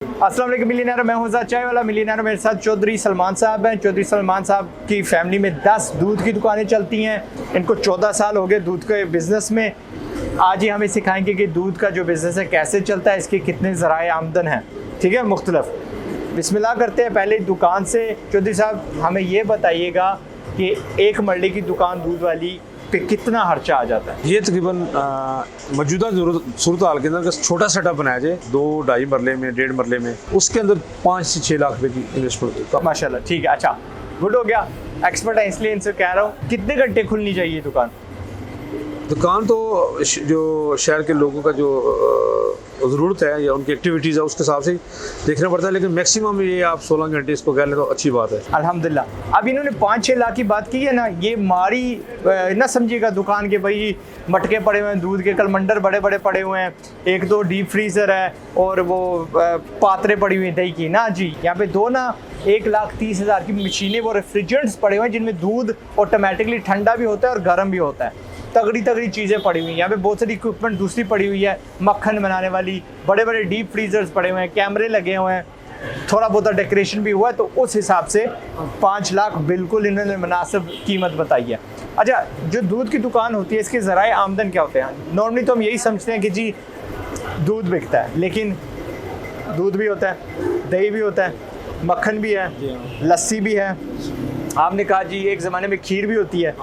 अस्सलाम वालेकुम मिलियनेयर, मैं हूं चाय वाला मिलियनेयर। मेरे साथ चौधरी सलमान साहब हैं। चौधरी सलमान साहब की फैमिली में 10 दूध की दुकानें चलती हैं। इनको 14 साल हो गए दूध के बिज़नेस में। आज ही हमें सिखाएंगे कि दूध का जो बिज़नेस है कैसे चलता है, इसके कितने ज़राए आमदन हैं। ठीक है, मुख्तलफ। बिस्मिल्लाह करते हैं पहले दुकान से। चौधरी साहब हमें ये बताइएगा कि एक मरले की दुकान दूध वाली पे कितना खर्चा आ जाता है? ये तकरीबन मौजूदा सूरत हाल के अंदर छोटा सेटअप बनाया जाए 2-2.5 मरले में, 1.5 मरले में, उसके अंदर 5 से 6 लाख रुपए की इन्वेस्टमेंट होती है। माशाल्लाह, ठीक है, अच्छा गुड हो गया। एक्सपर्ट है इसलिए इनसे कह रहा हूँ। कितने घंटे खुलनी चाहिए दुकान? दुकान तो जो शहर के लोगों का जो ज़रूरत है या उनकी एक्टिविटीज़ है उसके हिसाब से देखना पड़ता है, लेकिन मैक्सिमम ये आप 16 घंटे इसको कह लें तो अच्छी बात है। अल्हम्दुलिल्लाह। अब इन्होंने 5-6 लाख की बात की है ना, ये मारी ना समझिएगा दुकान के भाई मटके पड़े हुए हैं दूध के, कलमंडर बड़े बड़े पड़े हुए हैं, 1-2 डीप फ्रीज़र है और वो पात्रे पड़ी हुई हैं दही की ना जी। यहाँ पे 1,30,000 की मशीनें, वो रेफ्रिजरेंट्स पड़े हुए हैं जिनमें दूध ऑटोमेटिकली ठंडा भी होता है और गर्म भी होता है। तगड़ी तगड़ी चीज़ें पड़ी हुई हैं। यहाँ पे बहुत सारी इक्विपमेंट दूसरी पड़ी हुई है, मक्खन बनाने वाली, बड़े बड़े डीप फ्रीजर्स पड़े हुए हैं, कैमरे लगे हुए हैं, थोड़ा बहुत डेकोरेशन भी हुआ है। तो उस हिसाब से 5 लाख बिल्कुल इन्होंने मुनासिब कीमत बताई है। अच्छा, जो दूध की दुकान होती है इसके ज़राए आमदन क्या होते हैं? नॉर्मली तो हम यही समझते हैं कि जी दूध बिकता है, लेकिन दूध भी होता है, दही भी होता है, मक्खन भी है, लस्सी भी है, आपने कहा जी एक ज़माने में खीर भी होती है,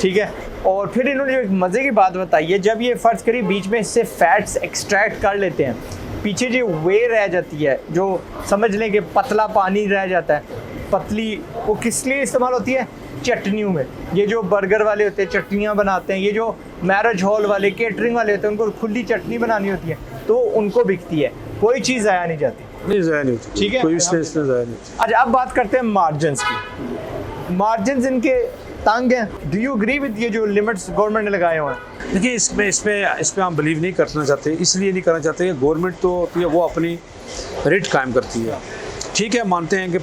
ठीक है। और फिर इन्होंने जो एक मज़े की बात बताई है, जब ये फ़र्ज़ करिए बीच में इससे फैट्स एक्सट्रैक्ट कर लेते हैं, पीछे जो वे रह जाती है, जो समझ लें कि पतला पानी रह जाता है, पतली, वो किस लिए इस्तेमाल होती है? चटनियों में। ये जो बर्गर वाले होते हैं चटनियाँ बनाते हैं, ये जो मैरिज हॉल वाले, केटरिंग वाले होते हैं, उनको खुली चटनी बनानी होती है तो उनको बिकती है। कोई चीज़ ज़ाया नहीं जाती। नहीं ज़ाया नहीं होती, ठीक है, कोई इसमें ज़ाया नहीं होती। अच्छा, अब बात करते हैं मार्जिनस की। मार्जिनस इनके तंग हैं। डू यू एग्री विद ये जो लिमिट्स गवर्नमेंट ने लगाए हुए हैं? देखिए, इसमें हम बिलीव नहीं करना चाहते, इसलिए नहीं करना चाहते कि गवर्नमेंट तो होती है वो अपनी रेट कायम करती है। ठीक है, मानते हैं कि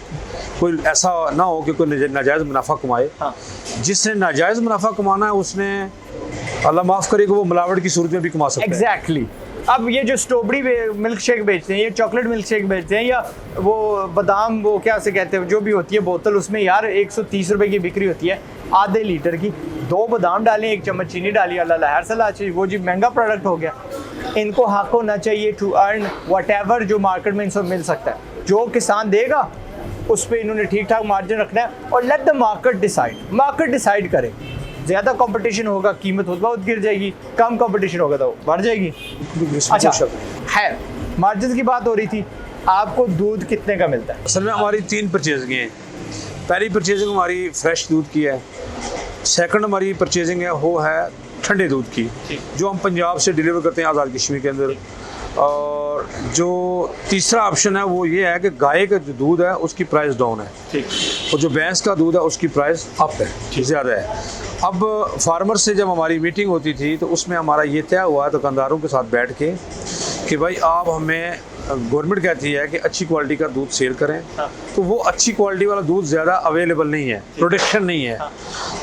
कोई ऐसा ना हो कि कोई नाजायज़ मुनाफा कमाए। हाँ। जिसने नाजायज़ मुनाफा कमाना है उसने अल्लाह माफ़ करे कि वो मिलावट की सूरत में भी कमा सकता है। एग्जैक्टली। अब ये जो स्ट्रॉबेरी मिल्क शेक बेचते हैं, ये चॉकलेट मिल्क शेक बेचते हैं, या वो बादाम, वो क्या से कहते हैं, जो भी होती है बोतल, उसमें यार 130 रुपए की बिक्री होती है आधे लीटर की। 2 बादाम डालें, 1 चम्मच चीनी डाली, अल्लाह लहर सला चाहिए, वो जी महंगा प्रोडक्ट हो गया। इनको हक होना चाहिए टू अर्न वट जो मार्केट में इनको मिल सकता है। जो किसान देगा उस पर इन्होंने ठीक ठाक मार्जिन रखना है और let the market decide. Market decide करे। ज़्यादा कंपटीशन होगा कीमत बहुत गिर जाएगी, कम कंपटीशन होगा तो बढ़ जाएगी। अच्छा, है मार्जिन की बात हो रही थी, आपको दूध कितने का मिलता है? असल में हमारी 3 परचेजिंग हैं। पहली परचेजिंग हमारी फ्रेश दूध की है, सेकंड हमारी परचेजिंग है वो है ठंडे दूध की, जो हम पंजाब से डिलीवर करते हैं आज़ाद कश्मीर के अंदर। और जो तीसरा ऑप्शन है वो ये है कि गाय का जो दूध है उसकी प्राइस डाउन है, ठीक, और जो भैंस का दूध है उसकी प्राइस अप है, ज़्यादा है। अब फार्मर से जब हमारी मीटिंग होती थी तो उसमें हमारा ये तय हुआ दुकानदारों के साथ बैठ के कि भाई आप हमें, गवर्नमेंट कहती है कि अच्छी क्वालिटी का दूध सेल करें। हाँ। तो वो अच्छी क्वालिटी वाला दूध ज़्यादा अवेलेबल नहीं है, प्रोडक्शन नहीं है। हाँ।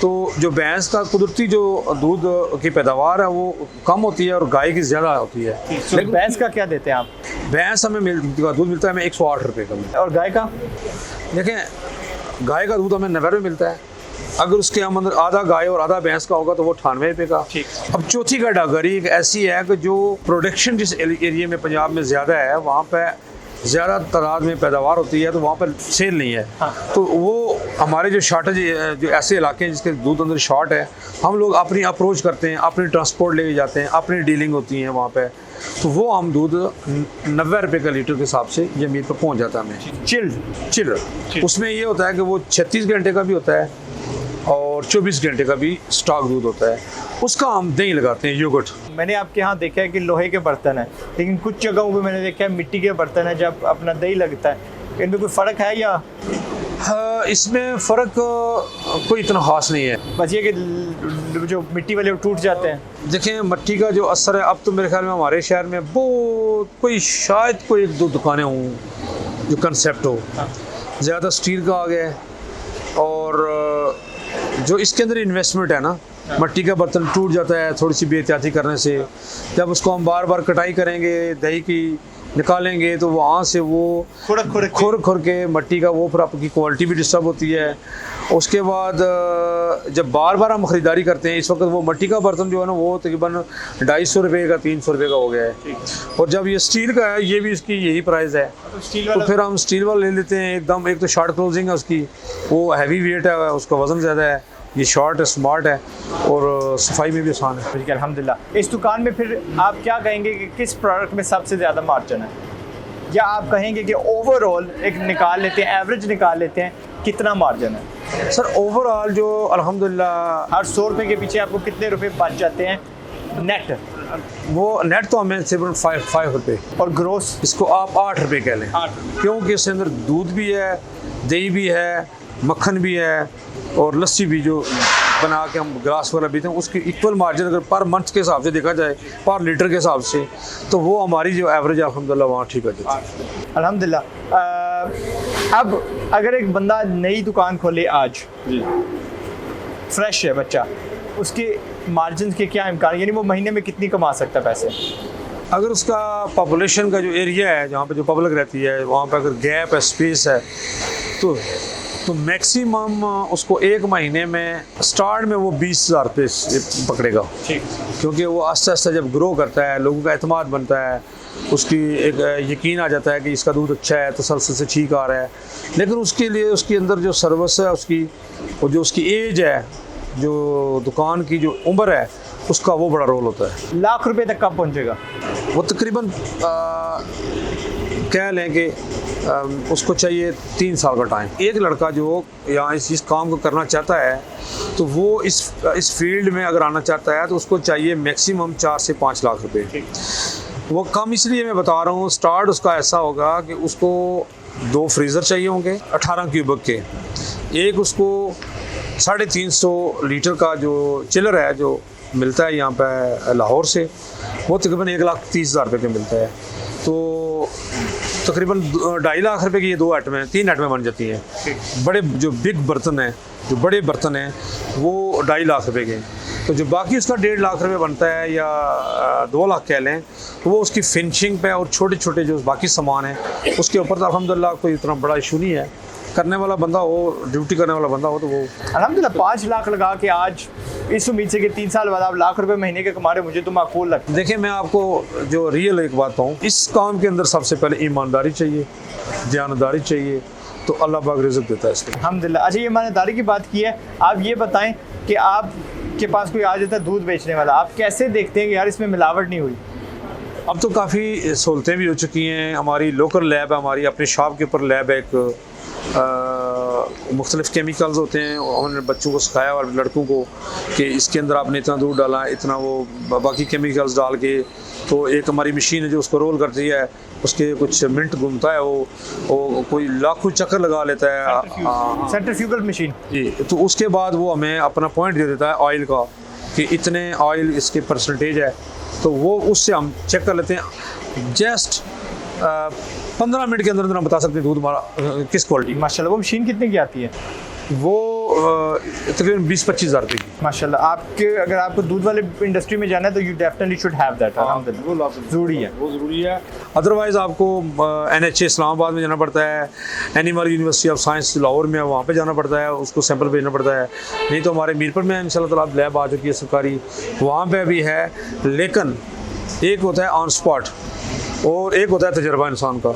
तो जो भैंस का कुदरती जो दूध की पैदावार है वो कम होती है और गाय की ज़्यादा होती है। लेकिन भैंस का क्या देते हैं आप? भैंस हमें दूध मिलता है हमें 108 रुपये का। और गाय का? देखें, गाय का दूध हमें 90 रुपये मिलता है। अगर उसके हम अंदर आधा गाय और आधा भैंस का होगा तो वो 98 रुपये का। अब चौथी कैटेगरी एक ऐसी है कि जो प्रोडक्शन जिस एरिया में पंजाब में ज़्यादा है, वहाँ पे ज़्यादा तादाद में पैदावार होती है तो वहाँ पर सेल नहीं है। हाँ। तो वो हमारे जो शॉर्टेज, जो ऐसे इलाके हैं जिसके दूध अंदर शॉर्ट है, हम लोग अपनी अप्रोच करते हैं, अपनी ट्रांसपोर्ट लेके जाते हैं, अपनी डीलिंग होती है वहाँ पे, तो वो हम दूध 90 रुपये का लीटर के हिसाब से ज़मीन पर पहुँच जाता है हमें। चिल्ड उसमें ये होता है कि वो 36 घंटे का भी होता है और 24 घंटे का भी स्टॉक दूध होता है, उसका हम दही लगाते हैं, योगर्ट। मैंने आपके यहाँ देखा है कि लोहे के बर्तन है, लेकिन कुछ जगहों पे मैंने देखा है मिट्टी के बर्तन है जब अपना दही लगता है। इनमें कोई फ़र्क है या? हाँ, इसमें फ़र्क कोई इतना ख़ास नहीं है, बस ये कि जो मिट्टी वाले टूट जाते हैं। देखें, मिट्टी का जो असर है, अब तो मेरे ख्याल में हमारे शहर में वो शायद कोई 1-2 दुकानें हों जो कंसेप्ट हो। हाँ। ज़्यादा स्टील का आ गया है और जो इसके अंदर इन्वेस्टमेंट है ना, मिट्टी का बर्तन टूट जाता है थोड़ी सी बेहतियाती करने से। जब उसको हम बार बार कटाई करेंगे दही की निकालेंगे तो वहाँ से वो खुर के मिट्टी का वो फिर आपकी क्वालिटी भी डिस्टर्ब होती है। उसके बाद जब बार बार हम ख़रीदारी करते हैं, इस वक्त वो मिट्टी का बर्तन जो है ना वो तकरीबन 250 रुपये का 300 रुपये का हो गया है। और जब ये स्टील का है, ये भी इसकी यही प्राइस है, तो फिर हम स्टील वाला ले लेते हैं एकदम। एक तो शॉर्ट क्लोजिंग है उसकी, वो हैवी वेट है, उसका वज़न ज़्यादा है। ये शॉर्ट है, स्मार्ट है और सफाई में भी आसान है। ठीक है, अल्हम्दुलिल्लाह। इस दुकान में फिर आप क्या कहेंगे कि किस प्रोडक्ट में सबसे ज़्यादा मार्जिन है, या आप कहेंगे कि ओवरऑल एक निकाल लेते हैं, एवरेज निकाल लेते हैं, कितना मार्जिन है? सर ओवरऑल जो अल्हम्दुलिल्लाह हर 100 रुपये के पीछे आपको कितने रुपए बच जाते हैं नेट? वो नेट तो हमें सिर्फ 5 रुपये, और ग्रोस इसको आप 8 रुपये कह लें, क्योंकि इसके अंदर दूध भी है, दही भी है, मक्खन भी है और लस्सी भी जो बना के हम ग्लास वाला पीते हैं, उसकी इक्वल मार्जिन अगर पर मंथ के हिसाब से देखा जाए, पर लीटर के हिसाब से, तो वो हमारी जो एवरेज अल्हम्दुलिल्लाह वहाँ ठीक है। अल्हम्दुलिल्लाह। अब अगर एक बंदा नई दुकान खोले आज, फ्रेश है बच्चा, उसके मार्जिन के क्या इम्कान, यानी वो महीने में कितनी कमा सकता है पैसे? अगर उसका पॉपुलेशन का जो एरिया है, जहाँ पे जो पब्लिक रहती है, वहाँ पे अगर गैप है, स्पेस है, तो मैक्सिमम उसको एक महीने में स्टार्ट में वो 20,000 रुपये पकड़ेगा। ठीक। क्योंकि वो आस्ते आस्ते जब ग्रो करता है, लोगों का एतमाद बनता है, उसकी एक यकीन आ जाता है कि इसका दूध अच्छा है, तसल्सल से ठीक आ रहा है। लेकिन उसके लिए उसके अंदर जो सर्विस है उसकी, और जो उसकी एज है, जो दुकान की जो उम्र है, उसका वो बड़ा रोल होता है। लाख रुपए तक कब पहुँचेगा? वो तकरीबन कह लें कि उसको चाहिए 3 साल का टाइम। एक लड़का जो यहाँ इस काम को करना चाहता है, तो वो इस फील्ड में अगर आना चाहता है, तो उसको चाहिए मैक्सिमम 4 से 5 लाख रुपए। वो कम इसलिए मैं बता रहा हूँ, स्टार्ट उसका ऐसा होगा कि उसको 2 फ्रीज़र चाहिए होंगे 18 क्यूबिक के, एक उसको 350 लीटर का जो चिलर है जो मिलता है यहाँ पे लाहौर से, वो तकरीबन 1,30,000 रुपये का मिलता है। तो तकरीबन 2.5 लाख रुपए की ये 2 आइटमें 3 आइटमें बन जाती हैं। बड़े जो बिग बर्तन हैं, जो बड़े बर्तन हैं, वो 2.5 लाख रुपए के। तो जो बाकी उसका 1.5 लाख रुपए बनता है या 2 लाख कह लें, तो वो उसकी फिनिशिंग पे और छोटे छोटे जो बाकी सामान है उसके ऊपर तो अल्हम्दुलिल्लाह कोई इतना बड़ा इशू नहीं है। करने वाला बंदा हो, ड्यूटी करने वाला बंदा हो, तो वो अल्हम्दुलिल्लाह 5 लाख लगा के आज इस उम्मीद से कि 3 साल बाद आप लाख रुपए महीने के कमा रहे, मुझे तो माकूल लगता है। देखिए, मैं आपको जो रियल एक बात कहूँ, इस काम के अंदर सबसे पहले ईमानदारी चाहिए, दयानतदारी चाहिए, तो अल्लाह पाक रिज़्क़ देता है इसको। अल्हम्दुलिल्लाह। अच्छा, ये ईमानदारी की बात की है, आप ये बताएं कि आपके पास कोई आ जाता है दूध बेचने वाला, आप कैसे देखते हैं कि यार इसमें मिलावट नहीं हुई? अब तो काफ़ी सहूलतें भी हो चुकी हैं। हमारी लोकल लैब है, हमारी अपने शॉप के ऊपर लैब है, एक मुख्तलिफ़ केमिकल्स होते हैं, हमने बच्चों को सिखाया और लड़कों को कि इसके अंदर आपने इतना दूध डाला, इतना वो बाकी केमिकल्स डाल के, तो एक हमारी मशीन है जो उसको रोल करती है, उसके कुछ मिनट घूमता है, वो कोई लाखों चक्कर लगा लेता है, सेंट्रीफ्यूगल मशीन जी। तो उसके बाद वो हमें अपना पॉइंट दे देता है ऑयल का कि इतने ऑयल इसके परसेंटेज है, तो वो उससे हम चेक कर लेते हैं। जस्ट 15 मिनट के अंदर अंदर हम बता सकते हैं दूध हमारा किस क्वालिटी। माशाल्लाह। वो मशीन कितने की आती है? वो तकरीबन 20-25 हज़ार रुपये की। माशाल्लाह। आपके अगर आपको दूध वाले इंडस्ट्री में जाना है तो you definitely should have that. अल्हम्दुलिल्लाह, ज़रूरी है, वो ज़रूरी है। अदरवाइज़ आपको NHA इस्लामाबाद में जाना पड़ता है, animal university of science Lahore में है, वहाँ पे जाना पड़ता है, उसको सैंपल भेजना पड़ता है। नहीं तो हमारे मीरपुर में इंशाल्लाह ताला लैब आ चुकी है सरकारी, वहाँ पर भी है। लेकिन एक होता है ऑन स्पॉट और एक होता है तजर्बा इंसान का।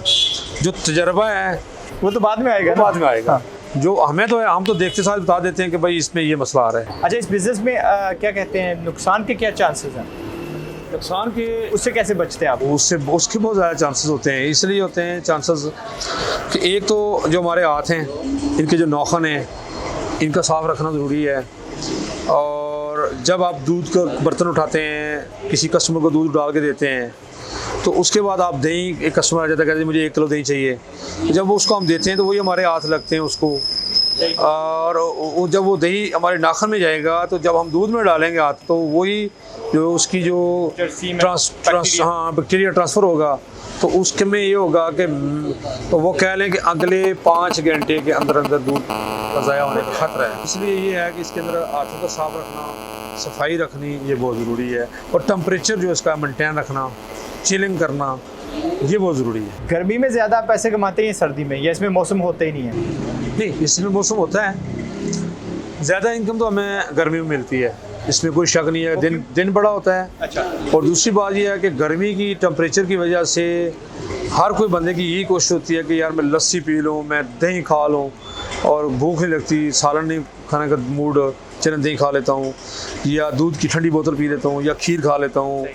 जो तजर्बा है वो तो बाद में आएगा, बाद में आएगा। जो हमें तो है, हम तो देखते साथ बता देते हैं कि भाई इसमें ये मसला आ रहा है। अच्छा, इस बिज़नेस में क्या कहते हैं, नुकसान के क्या चांसेस हैं? नुकसान के उससे कैसे बचते हैं आप? उसके बहुत ज़्यादा चांसेस होते हैं। इसलिए होते हैं चांसेस कि एक तो जो हमारे हाथ हैं, इनके जो नौखन हैं, इनका साफ़ रखना ज़रूरी है। और जब आप दूध का बर्तन उठाते हैं, किसी कस्टमर को दूध डाल के देते हैं, तो उसके बाद आप दही, एक कस्टमर आ जाता है, कहते हैं मुझे 1 किलो दही चाहिए, तो जब वो उसको हम देते हैं तो वही हमारे हाथ लगते हैं उसको, और जब वो दही हमारे नाखन में जाएगा, तो जब हम दूध में डालेंगे हाथ, तो वही जो उसकी जो बैक्टीरिया ट्रांसफ़र होगा, तो उसके में ये होगा कि तो वो कह लें कि अगले 5 घंटे के अंदर अंदर दूध ज़ाया होने का खतरा है। इसलिए ये है कि इसके अंदर हाथों को साफ रखना, सफाई रखनी, ये बहुत ज़रूरी है। और टम्परेचर जो इसका मेंटेन रखना, चिलिंग करना, ये बहुत ज़रूरी है। गर्मी में ज़्यादा आप पैसे कमाते हैं या सर्दी में, या इसमें मौसम होते ही नहीं है? नहीं, इसमें मौसम होता है, ज़्यादा इनकम तो हमें गर्मी में मिलती है, इसमें कोई शक नहीं है। दिन बड़ा होता है। अच्छा। और दूसरी बात यह है कि गर्मी की टेम्परेचर की वजह से हर कोई बंदे की यही कोशिश होती है कि यार मैं लस्सी पी लूँ, मैं दही खा लूँ, और भूख नहीं लगती, सालन नहीं खाने का मूड, चलन दही खा लेता हूँ, या दूध की ठंडी बोतल पी लेता हूँ, या खीर खा लेता हूँ।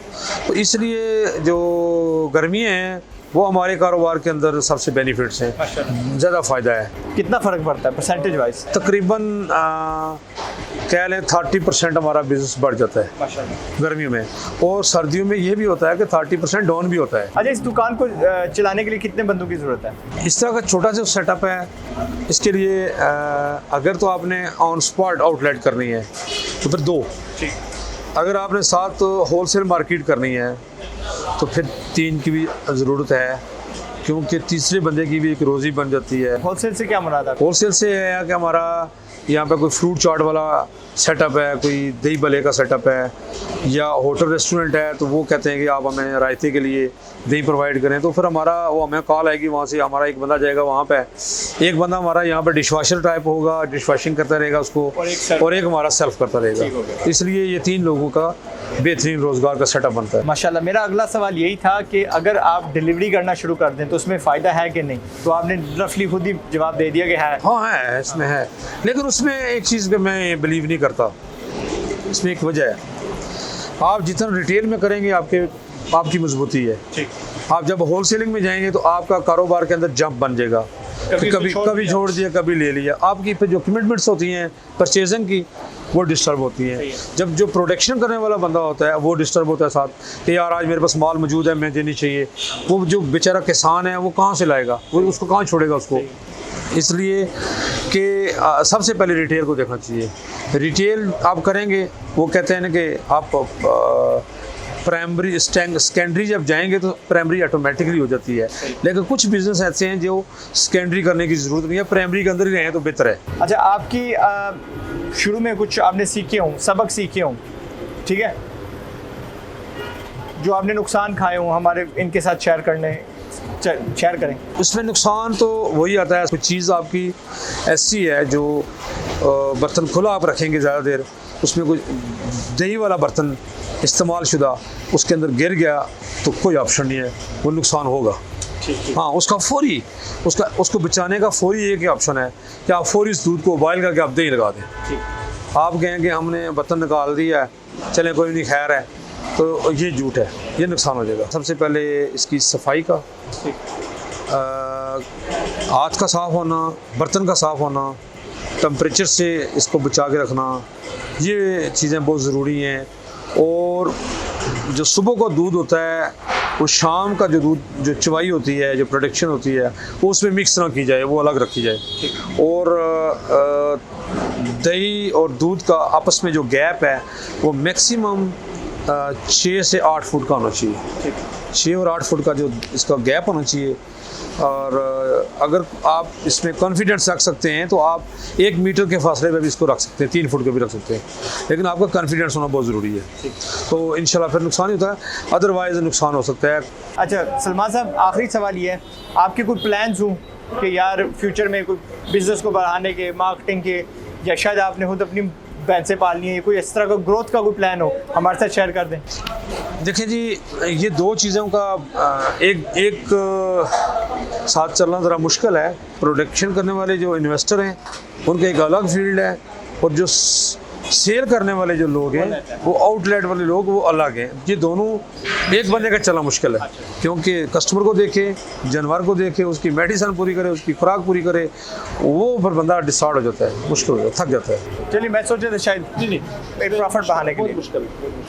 तो इसलिए जो गर्मियाँ हैं वो हमारे कारोबार के अंदर सबसे बेनिफिट्स हैं, ज़्यादा फ़ायदा है। कितना फ़र्क पड़ता है परसेंटेज वाइज? तकरीबन कह लें 30% हमारा बिजनेस बढ़ जाता है माशाल्लाह। गर्मियों में, और सर्दियों में ये भी होता है कि 30% डाउन भी होता है। अच्छा, इस दुकान को चलाने के लिए कितने बंदों की ज़रूरत है? इस तरह का छोटा सा सेटअप है। इसके लिए अगर तो आपने ऑन स्पॉट आउटलेट करनी है तो फिर 2, अगर आपने 7 होलसेल मार्केट करनी है तो फिर 3 की भी ज़रूरत है, क्योंकि तीसरे बंदे की भी एक रोज़ी बन जाती है। होलसेल से क्या मुराद है? होलसेल से है कि हमारा यहाँ पे कोई फ्रूट चाट वाला सेटअप है, कोई दही भले का सेटअप है, या होटल रेस्टोरेंट है, तो वो कहते हैं कि आप हमें रायते के लिए दही प्रोवाइड करें, तो फिर हमारा वो हमें कॉल आएगी, वहाँ से हमारा एक बंदा जाएगा वहाँ पे, एक बंदा हमारा यहाँ पे डिशवाशर टाइप होगा, डिश वॉशिंग करता रहेगा उसको, और एक हमारा सेल्फ करता रहेगा। इसलिए ये 3 लोगों का बेहतरीन रोज़गार का सेटअप बनता है। माशाल्लाह। मेरा अगला सवाल यही था कि अगर आप डिलीवरी करना शुरू कर दें तो उसमें फ़ायदा है कि नहीं? तो आपने रफली खुद ही जवाब दे दिया कि है। हाँ है, इसमें है, लेकिन उसमें एक चीज़ पे मैं बिलीव नहीं करता। इसमें एक वजह है, आप जितना रिटेल में करेंगे आपकी मजबूती है। ठीक। आप जब होलसेलिंग में जाएंगे तो आपका कारोबार के अंदर जंप बन जाएगा, कभी छोड़ दिया, कभी ले लिया। आपकी फिर जो कमिटमेंट्स होती हैं परचेजिंग की वो डिस्टर्ब होती हैं। जब जो प्रोडक्शन करने वाला बंदा होता है वो डिस्टर्ब होता है साथ, कि यार आज मेरे पास माल मौजूद है, मैं देनी चाहिए। वो जो बेचारा किसान है वो कहाँ से लाएगा, वो उसको कहाँ छोड़ेगा उसको। इसलिए कि सबसे पहले रिटेल को देखना चाहिए। रिटेल आप करेंगे, वो कहते हैं ना कि आप प्राइमरी सेकेंडरी जब जाएंगे तो प्राइमरी ऑटोमेटिकली हो जाती है, लेकिन कुछ बिजनेस ऐसे हैं जो सेकेंडरी करने की ज़रूरत नहीं है, प्राइमरी के अंदर ही रहें तो बेहतर है। अच्छा, आपकी शुरू में कुछ आपने सीखे हों, सबक सीखे हों, ठीक है, जो आपने नुकसान खाए हों, हमारे इनके साथ शेयर करें। उसमें नुकसान तो वही आता है, कुछ चीज़ आपकी ऐसी है जो बर्तन खुला आप रखेंगे ज़्यादा देर, उसमें कोई दही वाला बर्तन इस्तेमाल शुदा उसके अंदर गिर गया तो कोई ऑप्शन नहीं है, वो नुकसान होगा। हाँ, उसको बचाने का फौरी एक ही ऑप्शन है कि आप फौरी इस दूध को बॉयल करके आप दही लगा दें। आप कहेंगे हमने बर्तन निकाल दिया है, चलें कोई नहीं, खैर है, तो ये झूठ है, ये नुकसान हो जाएगा। सबसे पहले इसकी सफाई का, हाथ का साफ़ होना, बर्तन का साफ़ होना, टेम्परेचर से इसको बचा के रखना, ये चीज़ें बहुत ज़रूरी हैं। और जो सुबह का दूध होता है वो शाम का जो दूध, जो चवाई होती है, जो प्रोडक्शन होती है, वो उसमें मिक्स ना की जाए, वो अलग रखी जाए। और दही और दूध का आपस में जो गैप है वो मैक्सिमम 6 से 8 फुट का होना चाहिए। 6 और 8 फुट का जो इसका गैप होना चाहिए। और अगर आप इसमें कॉन्फिडेंस रख सकते हैं तो आप 1 मीटर के फासले पे भी इसको रख सकते हैं, 3 फुट के भी रख सकते हैं, लेकिन आपका कॉन्फिडेंस होना बहुत ज़रूरी है। तो इंशाल्लाह फिर नुकसान नहीं होता है, अदरवाइज़ नुकसान हो सकता है। अच्छा सलमान साहब, आखिरी सवाल ये है, आपके कोई प्लान्स हों कि यार फ्यूचर में कोई बिज़नेस को बढ़ाने के, मार्केटिंग के, या शायद आपने खुद अपनी भैंसें पालनी है, कोई इस तरह का ग्रोथ का कोई प्लान हो, हमारे साथ शेयर कर दें। देखिए जी, ये 2 चीज़ों का एक साथ चलना ज़रा मुश्किल है। प्रोडक्शन करने वाले जो इन्वेस्टर हैं उनका एक अलग फील्ड है, और जो सेल करने वाले जो लोग हैं वो आउटलेट वाले लोग वो अलग हैं। ये दोनों एक बंदे का चलना मुश्किल है, क्योंकि कस्टमर को देखे, जानवर को देखे, उसकी मेडिसिन पूरी करे, उसकी खुराक पूरी करे, वो फिर बंदा डिस्टार्ट हो जाता है, मुश्किल हो जाता है, थक जाता है। चलिए, मैं सोच रहा था शायद एक प्रॉफिट बढ़ाने के लिए मुश्किल।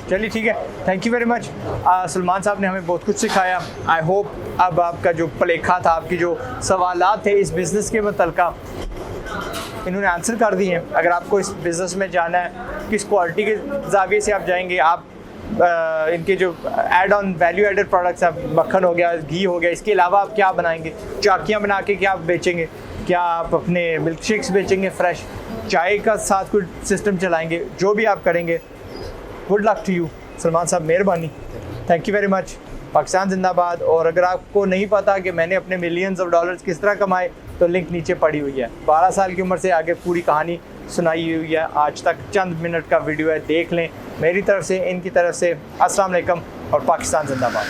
चलिए ठीक है, thank you very much. Salman साहब ने हमें बहुत कुछ सिखाया। आई होप अब आपका जो पलेखा था, आपकी जो सवालात थे इस बिज़नेस के मुतल्लिक़, इन्होंने आंसर कर दिए हैं। अगर आपको इस बिज़नेस में जाना है, किस क्वालिटी के ज़ाविये से आप जाएंगे, आप इनके जो add on value added products हैं, मक्खन हो गया, घी हो गया, इसके अलावा आप क्या बनाएंगे, चाकियाँ बना के क्या आप बेचेंगे, क्या आप अपने मिल्क शेक्स बेचेंगे, फ्रेश चाय का साथ कोई सिस्टम चलाएंगे, जो भी आप करेंगे, good luck to you Salman साहब, मेहरबानी, thank you very much. Pakistan जिंदाबाद। और अगर आपको नहीं पता कि मैंने अपने मिलियंस ऑफ डॉलर्स किस तरह कमाए तो लिंक नीचे पड़ी हुई है। 12 साल की उम्र से आगे पूरी कहानी सुनाई हुई है, आज तक चंद मिनट का वीडियो है, देख लें। मेरी तरफ से, इनकी तरफ से अस्सलाम वालेकुम और पाकिस्तान जिंदाबाद।